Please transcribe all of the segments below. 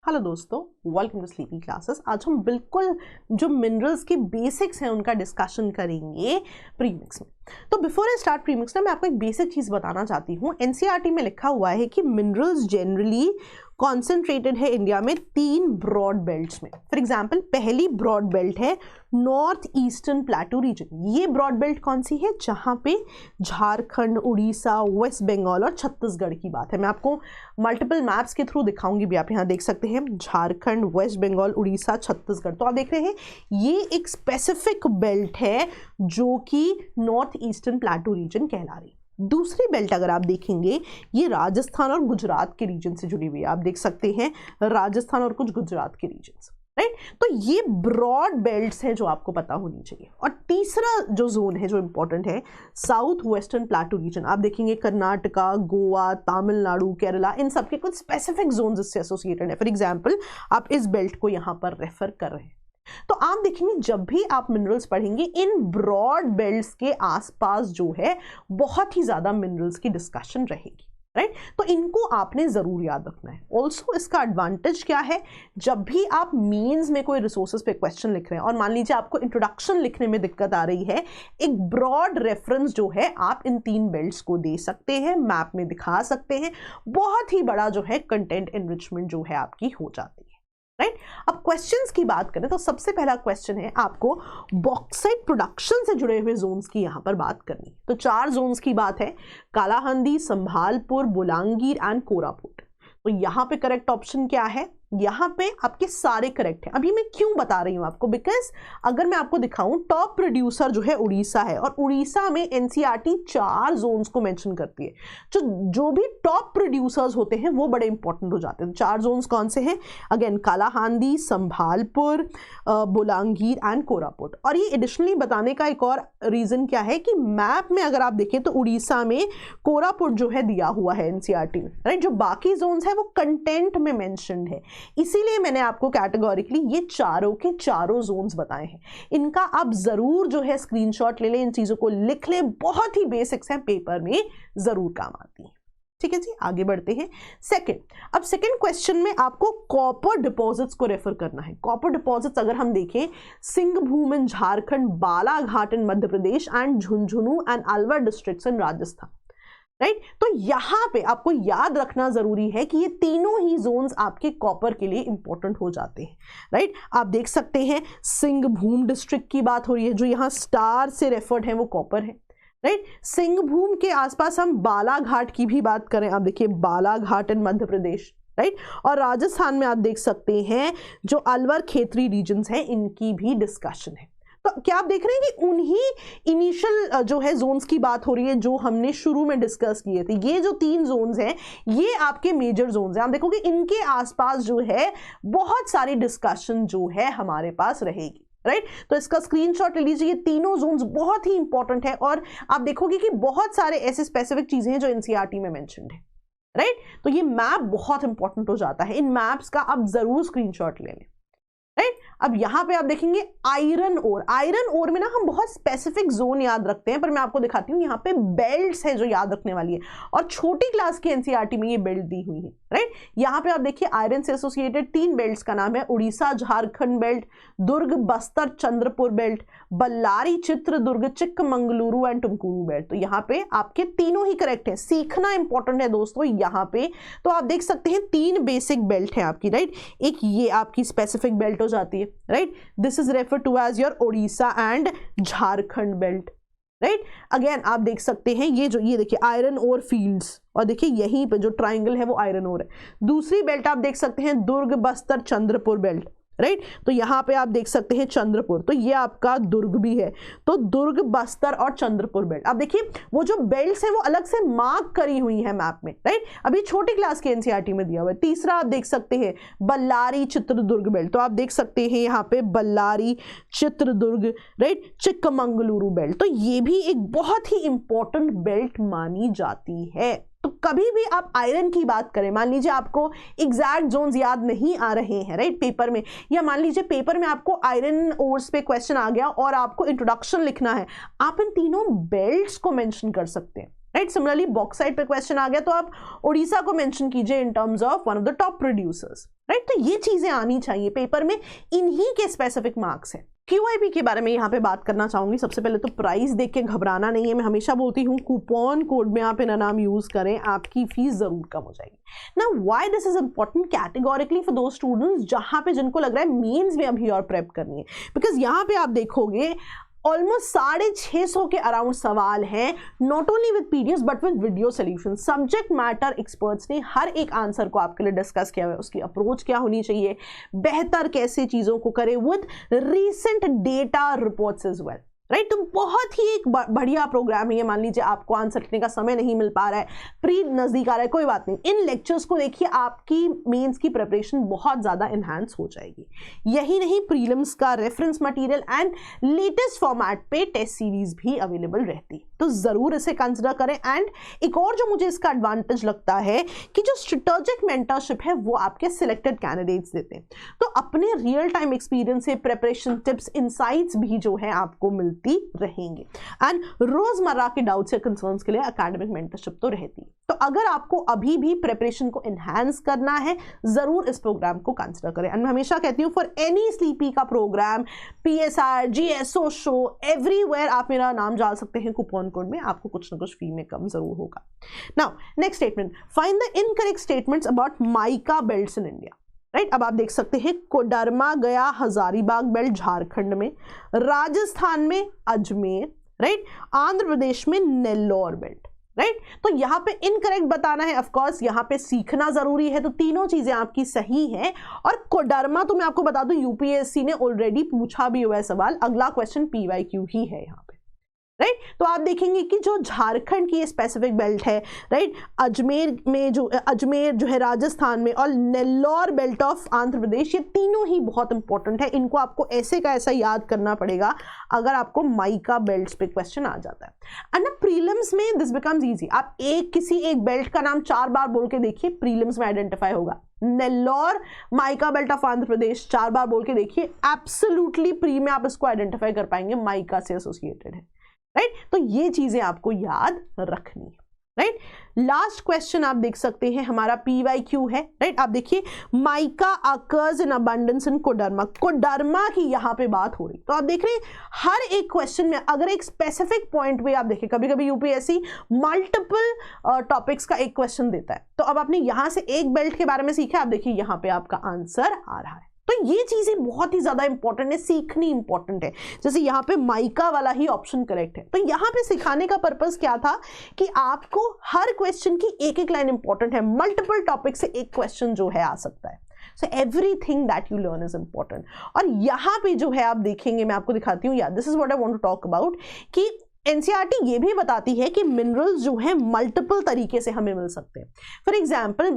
Hello दोस्तों, welcome to sleepy classes. आज हम बिल्कुल जो मिनरल्स के बेसिक्स हैं उनका डिस्कशन करेंगे प्रीमिक्स में। तो बिफोर आई स्टार्ट प्रीमिक्स ना मैं आपको एक बेसिक चीज़ बताना चाहती हूँ। एनसीईआरटी में लिखा हुआ है कि मिनरल्स जनरली कॉन्सेंट्रेटेड है इंडिया में 3 ब्रॉड बेल्ट्स में। फॉर एग्जाम्पल पहली ब्रॉड बेल्ट है नॉर्थ ईस्टर्न प्लेटू रीजन। ये ब्रॉड बेल्ट कौन सी है? जहाँ पे झारखंड, उड़ीसा, वेस्ट बंगाल और छत्तीसगढ़ की बात है। मैं आपको मल्टीपल मैप्स के थ्रू दिखाऊंगी भी। आप यहाँ देख सकते हैं झारखंड, वेस्ट बंगाल, उड़ीसा, छत्तीसगढ़। तो आप देख रहे हैं ये एक स्पेसिफिक बेल्ट है जो कि नॉर्थ ईस्टर्न प्लेटू रीजन कहला रही। दूसरी बेल्ट अगर आप देखेंगे ये राजस्थान और गुजरात के रीजन से जुड़ी हुई है। आप देख सकते हैं राजस्थान और कुछ गुजरात के रीजन, राइट। तो ये ब्रॉड बेल्ट्स हैं जो आपको पता होनी चाहिए। और तीसरा जो जोन है जो इंपॉर्टेंट है साउथ वेस्टर्न प्लेटू रीजन। आप देखेंगे कर्नाटका, गोवा, तमिलनाडु, केरला, इन सब के कुछ स्पेसिफिक जोन इससे एसोसिएटेड है। फॉर एग्जाम्पल आप इस बेल्ट को यहाँ पर रेफर कर रहे हैं। तो आप देखेंगे जब भी आप मिनरल्स पढ़ेंगे इन ब्रॉड बेल्ट्स के आसपास जो है बहुत ही ज्यादा मिनरल्स की डिस्कशन रहेगी, राइट। तो इनको आपने जरूर याद रखना है। ऑल्सो इसका एडवांटेज क्या है, जब भी आप मेंस में कोई रिसोर्सेज पे क्वेश्चन लिख रहे हैं और मान लीजिए आपको इंट्रोडक्शन लिखने में दिक्कत आ रही है, एक ब्रॉड रेफरेंस जो है आप इन 3 बेल्ट्स को दे सकते हैं, मैप में दिखा सकते हैं। बहुत ही बड़ा जो है कंटेंट एनरिचमेंट जो है आपकी हो जाती है, राइट। अब क्वेश्चंस की बात करें तो सबसे पहला क्वेश्चन है आपको बॉक्साइट प्रोडक्शन से जुड़े हुए जोन्स की यहां पर बात करनी। तो 4 जोन्स की बात है, कालाहंदी, संभालपुर, बोलांगीर एंड कोरापुट। तो यहां पे करेक्ट ऑप्शन क्या है? यहां पे आपके सारे करेक्ट हैं। अभी मैं क्यों बता रही हूं आपको, बिकॉज अगर मैं आपको दिखाऊं टॉप प्रोड्यूसर जो है उड़ीसा है और उड़ीसा में एनसीईआरटी 4 जोन्स को मेंशन करती है। जो भी टॉप प्रोड्यूसर्स होते हैं वो बड़े इंपॉर्टेंट हो जाते हैं। 4 जोन्स कौन से हैं? Again Kalahandi, Sambalpur, Bolangir and Koraput. और ये एडिशनली बताने का एक और रीजन क्या है कि मैप में अगर आप देखें तो उड़ीसा में कोरापुट जो है दिया हुआ है एनसीईआरटी में, राइट। जो बाकी जोन्स है वो कंटेंट में मेंशन्ड है, इसीलिए मैंने आपको कैटेगोरिकली ये चारों के चारों जोन्स बताए हैं। इनका आप जरूर जो है स्क्रीनशॉट ले लें, इन चीजों को लिख लें। बहुत ही बेसिक्स हैं, पेपर में जरूर काम आती है। ठीक है जी, आगे बढ़ते हैं। अब सेकंड क्वेश्चन में आपको कॉपर डिपॉजिट्स को रेफर करना है। कॉपर डिपॉजिट्स अगर हम देखें Singhbhum in Jharkhand, Balaghat in Madhya Pradesh and Jhunjhunu and Alwar districts in Rajasthan, right. तो यहां पे आपको याद रखना जरूरी है कि ये तीनों ही जोन्स आपके कॉपर के लिए इंपॉर्टेंट हो जाते हैं, राइट। आप देख सकते हैं सिंहभूम डिस्ट्रिक्ट की बात हो रही है, जो यहां स्टार से रेफर्ड है वो कॉपर है, राइट। सिंहभूम के आसपास हम बालाघाट की भी बात करें, आप देखिए Balaghat in Madhya Pradesh, right. और राजस्थान में आप देख सकते हैं जो अलवर खेतरी रीजन्स हैं इनकी भी डिस्कशन है। तो क्या आप देख रहे हैं कि उन्हीं इनिशियल जो है जोन्स की बात हो रही है जो हमने शुरू में डिस्कस किए थे। ये जो 3 जोन्स हैं ये आपके मेजर जोन्स हैं। आप देखोगे इनके आसपास जो है बहुत सारी डिस्कशन जो है हमारे पास रहेगी, राइट। तो इसका स्क्रीनशॉट ले लीजिए। ये तीनों जोन्स बहुत ही इंपॉर्टेंट है और आप देखोगे कि बहुत सारे ऐसे स्पेसिफिक चीजें हैं जो एनसीईआरटी में मेंशन्ड है, राइट। तो ये मैप बहुत इंपॉर्टेंट हो जाता है। इन मैप्स का आप जरूर स्क्रीनशॉट ले लें, राइट। अब यहां पे आप देखेंगे आयरन ओर। आयरन ओर में ना हम बहुत स्पेसिफिक जोन याद रखते हैं, पर मैं आपको दिखाती हूं यहां पे बेल्ट्स है जो याद रखने वाली है और छोटी क्लास की एनसीईआरटी में ये बेल्ट दी हुई है, राइट। यहां पे आप देखिए आयरन से एसोसिएटेड 3 बेल्ट्स का नाम है Orissa Jharkhand belt, Durg Bastar Chandrapur belt, Ballari Chitradurga Chikkamagaluru and Tumakuru belt. तो यहाँ पे आपके तीनों ही करेक्ट है। सीखना इंपॉर्टेंट है दोस्तों यहाँ पे। तो आप देख सकते हैं 3 बेसिक बेल्ट है आपकी, राइट। एक ये आपकी स्पेसिफिक बेल्ट हो जाती है, right. This is refer to as your Orissa and Jharkhand belt, right. Again आप देख सकते हैं ये देखिए आयरन ओर फील्ड्स और देखिए यहीं पे जो ट्राइंगल है वो आयरन ओर है। दूसरी बेल्ट आप देख सकते हैं दुर्ग बस्तर चंद्रपुर बेल्ट, राइट। तो यहां पे आप देख सकते हैं चंद्रपुर, तो ये आपका दुर्ग भी है। तो दुर्ग बस्तर और चंद्रपुर बेल्ट। अब देखिए वो जो बेल्ट्स हैं वो अलग से मार्क करी हुई है मैप में, राइट। अभी छोटी क्लास के एनसीईआरटी में दिया हुआ है। तीसरा आप देख सकते हैं बल्लारी चित्रदुर्ग बेल्ट। तो आप देख सकते हैं यहाँ पे बल्लारी चित्रदुर्ग, राइट, चिक्कमंगलुरु बेल्ट। तो ये भी एक बहुत ही इंपॉर्टेंट बेल्ट मानी जाती है। तो कभी भी आप आयरन की बात करें, मान लीजिए आपको एग्जैक्ट जोन्स याद नहीं आ रहे हैं, राइट, पेपर में, या मान लीजिए पेपर में आपको आयरन ओर्स पे क्वेश्चन आ गया और आपको इंट्रोडक्शन लिखना है, आप इन तीनों बेल्ट्स को मेंशन कर सकते हैं, राइट। सिमिलरली बॉक्साइट पे क्वेश्चन आ गया तो आप उड़ीसा को मेंशन कीजिए in terms of one of the top producers, right. तो ये चीजें आनी चाहिए पेपर में, इन्हीं के स्पेसिफिक मार्क्स हैं। QIP के बारे में यहाँ पे बात करना चाहूंगी। सबसे पहले तो प्राइस देख के घबराना नहीं है। मैं हमेशा बोलती हूँ कूपन कोड में आप इनका नाम यूज करें, आपकी फीस जरूर कम हो जाएगी। ना why this is important categorically for those students जहां पे जिनको लग रहा है मेंस में अभी और प्रेप करनी है, बिकॉज यहाँ पे आप देखोगे ऑलमोस्ट 650 के अराउंड सवाल हैं, not only with PDF but with video solution. Subject matter experts ने हर एक आंसर को आपके लिए डिस्कस किया हुआ है, उसकी अप्रोच क्या होनी चाहिए, बेहतर कैसे चीजों को करें, with recent data reports as well, right. तो बहुत ही एक बढ़िया प्रोग्राम है ये। मान लीजिए आपको आंसर लिखने का समय नहीं मिल पा रहा है, प्री नजदीक आ रहा है, कोई बात नहीं, इन लेक्चर्स को देखिए, आपकी मेंस की प्रिपरेशन बहुत ज्यादा एनहांस हो जाएगी। यही नहीं, प्रीलिम्स का reference material and latest format पे टेस्ट सीरीज भी अवेलेबल रहती, तो जरूर इसे कंसिडर करें। एंड एक और जो मुझे इसका एडवांटेज लगता है कि जो स्ट्रेटेजिक मेंटरशिप है वो आपके सिलेक्टेड कैंडिडेट्स देते हैं, तो अपने रियल टाइम एक्सपीरियंस से प्रिपरेशन टिप्स, इनसाइट्स भी जो है आपको मिलती रहेंगे। एंड रोजमर्रा के डाउट्स या कंसर्न्स के लिए एकेडमिक मेंटरशिप तो रहती है। तो अगर आपको अभी भी प्रिपरेशन को एनहांस करना है, जरूर इस प्रोग्राम को कंसिडर करें। एंड मैं हमेशा कहती हूँ फॉर एनी स्लीपी का programme, PSR, GS, socio, everywhere आप मेरा नाम डाल सकते हैं कूपन कोड में, आपको कुछ ना कुछ फी में कम जरूर होगा। Now next statement, find the incorrect statements about mica belts in India, right. अब आप देख सकते हैं कोडरमा गया हजारीबाग बेल्ट झारखंड में, राजस्थान में अजमेर, राइट, आंध्र प्रदेश में नेल्लोर बेल्ट, राइट। तो यहाँ पे इनकरेक्ट बताना है, ऑफ कोर्स यहाँ पे सीखना जरूरी है, तो तीनों चीजें आपकी सही हैं। और कोडरमा तो मैं आपको बता दूं UPSC ने ऑलरेडी पूछा भी हुआ है सवाल, अगला क्वेश्चन PYQ ही है यहाँ पे, राइट। तो आप देखेंगे कि जो झारखंड की स्पेसिफिक बेल्ट है, राइट, अजमेर जो है राजस्थान में, और नेल्लोर बेल्ट ऑफ आंध्र प्रदेश, ये तीनों ही बहुत इंपॉर्टेंट है। इनको आपको ऐसे का ऐसा याद करना पड़ेगा अगर आपको माइका बेल्ट्स पे क्वेश्चन आ जाता है। एंड ना प्रीलिम्स में दिस बिकम्स इजी, आप किसी एक बेल्ट का नाम 4 बार बोल के देखिए, प्रीलिम्स में आइडेंटिफाई होगा। Nellore mica belt of Andhra Pradesh 4 बार बोल के देखिए, एब्सोल्युटली प्री में आप इसको आइडेंटिफाई कर पाएंगे, माइका से एसोसिएटेड है, राइट। तो ये चीजें आपको याद रखनी है, राइट। लास्ट क्वेश्चन आप देख सकते हैं हमारा PYQ है, राइट। आप देखिए mica occurs in abundance in Koderma, Koderma की यहाँ पे बात हो रही, तो आप देख रहे हैं हर एक क्वेश्चन में अगर एक स्पेसिफिक पॉइंट पे आप देखें, कभी कभी UPSC मल्टीपल टॉपिक्स का एक क्वेश्चन देता है, तो अब आपने यहाँ से एक बेल्ट के बारे में सीखा, आप देखिए यहाँ पे आपका आंसर आ रहा है। तो ये चीजें बहुत ही ज्यादा इंपॉर्टेंट है, सीखनी इंपॉर्टेंट है। जैसे यहाँ पे माइका वाला ही ऑप्शन करेक्ट है, तो यहाँ पे सिखाने का पर्पस क्या था कि आपको हर क्वेश्चन की एक एक लाइन इंपॉर्टेंट है, मल्टीपल टॉपिक से एक क्वेश्चन जो है आ सकता है। So everything that you learn is important. और यहाँ पे जो है आप देखेंगे, मैं आपको दिखाती हूँ, this is what I want to talk about, कि NCERT ये भी बताती है कि मिनरल्स जो है मल्टीपल तरीके से हमें मिल सकते हैं। फॉर एग्जाम्पल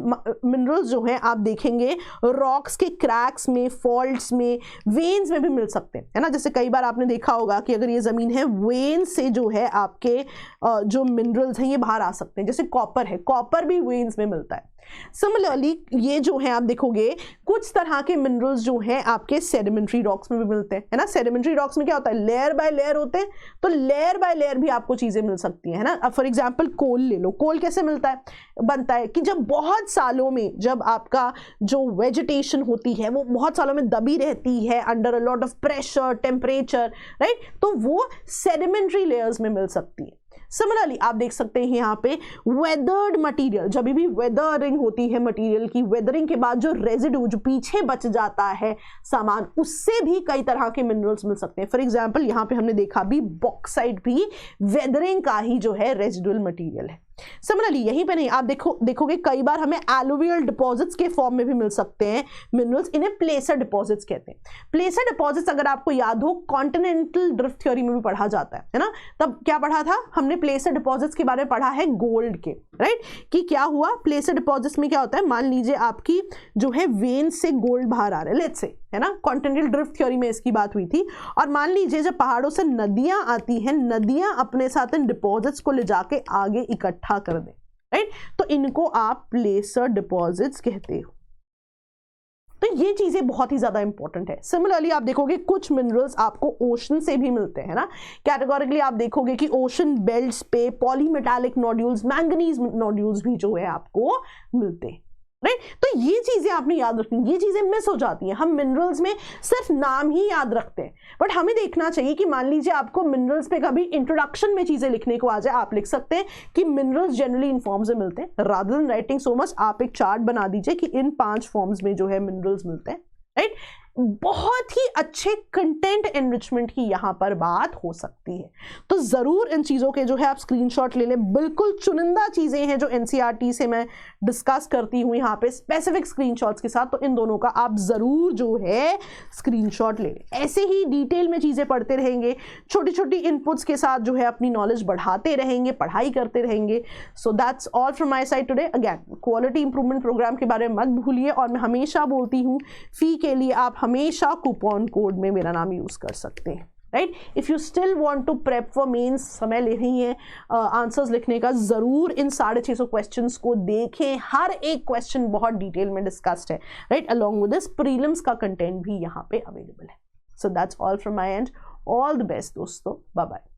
मिनरल्स जो है आप देखेंगे रॉक्स के क्रैक्स में, फॉल्ट्स में, वेन्स में भी मिल सकते हैं, है ना। जैसे कई बार आपने देखा होगा कि अगर ये जमीन है, वेन्स से जो है आपके जो मिनरल्स हैं ये बाहर आ सकते हैं। जैसे कॉपर है, कॉपर भी वेन्स में मिलता है। सिमिलरली ये जो है आप देखोगे कुछ तरह के मिनरल्स जो हैं आपके सेडिमेंट्री रॉक्स में भी मिलते हैं, है ना। सेडिमेंट्री रॉक्स में क्या होता है, लेयर बाय लेयर होते हैं, तो लेयर बाय लेयर भी आपको चीजें मिल सकती हैं, है ना। अब फॉर एग्जांपल कोल ले लो, कोल कैसे बनता है कि जब बहुत सालों में, जब आपका जो वेजिटेशन होती है वो बहुत सालों में दबी रहती है under a lot of pressure, temperature, right, तो वो सेडिमेंट्री लेयर्स में मिल सकती है। सिमिलरली आप देख सकते हैं यहाँ पे वेदर्ड मटेरियल, जब भी वेदरिंग होती है मटेरियल की, वेदरिंग के बाद जो रेजिड्यू जो पीछे बच जाता है सामान, उससे भी कई तरह के मिनरल्स मिल सकते हैं। फॉर एग्जांपल यहाँ पे हमने देखा भी बॉक्साइट भी वेदरिंग का ही जो है रेजिडुअल मटेरियल है। सिमिलरली यहीं पे नहीं, आप देखोगे कई बार हमें एलुवियल डिपॉजिट्स के फॉर्म में भी मिल सकते हैं मिनरल्स, इन्हें प्लेसर डिपॉजिट्स कहते हैं। प्लेसर डिपॉजिट्स अगर आपको याद हो कॉन्टिनेंटल ड्रिफ्ट थ्योरी में भी पढ़ा जाता है ना। तब क्या पढ़ा था हमने, प्लेसर डिपॉजिट्स के बारे में पढ़ा है गोल्ड के, राइट, कि क्या हुआ प्लेसर डिपॉजिट्स में क्या होता है, मान लीजिए आपकी जो है वेन से गोल्ड बाहर आ रहा है, लेट्स से, है ना, कॉन्टिनेंटल ड्रिफ्ट थ्योरी में इसकी बात हुई थी। और मान लीजिए जब पहाड़ों से नदियां आती हैं, नदियां अपने साथ इन डिपॉजिट्स को ले जाके आगे इकट्ठा कर दें, राइट, तो इनको आप प्लेसर डिपॉजिट्स कहते हो। तो ये चीजें बहुत ही ज्यादा इंपॉर्टेंट है। सिमिलरली आप देखोगे कुछ मिनरल्स आपको ओशन से भी मिलते हैं ना, कैटेगोरिकली आप देखोगे कि ओशन बेल्ट्स पे पॉलीमेटालिक नोड्यूल्स, मैंगनीज नोड्यूल्स भी जो है आपको मिलते हैं, राइट। तो ये चीजें आपने याद रखनी, ये चीजें मिस हो जाती हैं। हम मिनरल्स में सिर्फ नाम ही याद रखते हैं, बट हमें देखना चाहिए कि मान लीजिए आपको मिनरल्स पे कभी इंट्रोडक्शन में चीजें लिखने को आ जाए, आप लिख सकते हैं कि मिनरल्स जनरली इन फॉर्म्स में मिलते हैं। Rather than writing so much, आप एक चार्ट बना दीजिए कि इन 5 फॉर्म्स में जो है मिनरल्स मिलते हैं, राइट। बहुत ही अच्छे कंटेंट एनरिचमेंट की यहां पर बात हो सकती है। तो जरूर इन चीजों के जो है आप स्क्रीनशॉट ले लें। बिल्कुल चुनिंदा चीजें हैं जो एनसीईआरटी से मैं डिस्कस करती हूं यहां पे स्पेसिफिक स्क्रीनशॉट्स के साथ, तो इन दोनों का आप जरूर जो है स्क्रीनशॉट ले लें। ऐसे ही डिटेल में चीजें पढ़ते रहेंगे, छोटी छोटी इनपुट्स के साथ जो है अपनी नॉलेज बढ़ाते रहेंगे, पढ़ाई करते रहेंगे। So that's all from my side today. Again quality improvement programme के बारे में मत भूलिए, और मैं हमेशा बोलती हूँ फी के लिए आप हमेशा कूपन कोड में मेरा नाम यूज कर सकते हैं, right. If you still want to prep for mains, समय ले रही हैं आंसर्स लिखने का, जरूर इन 650 क्वेश्चंस को देखें। हर एक क्वेश्चन बहुत डिटेल में डिस्कस्ड है, right. Along with this prelims का कंटेंट भी यहाँ पे अवेलेबल है। सो that's all from my and. All the best दोस्तों, बाय बाय।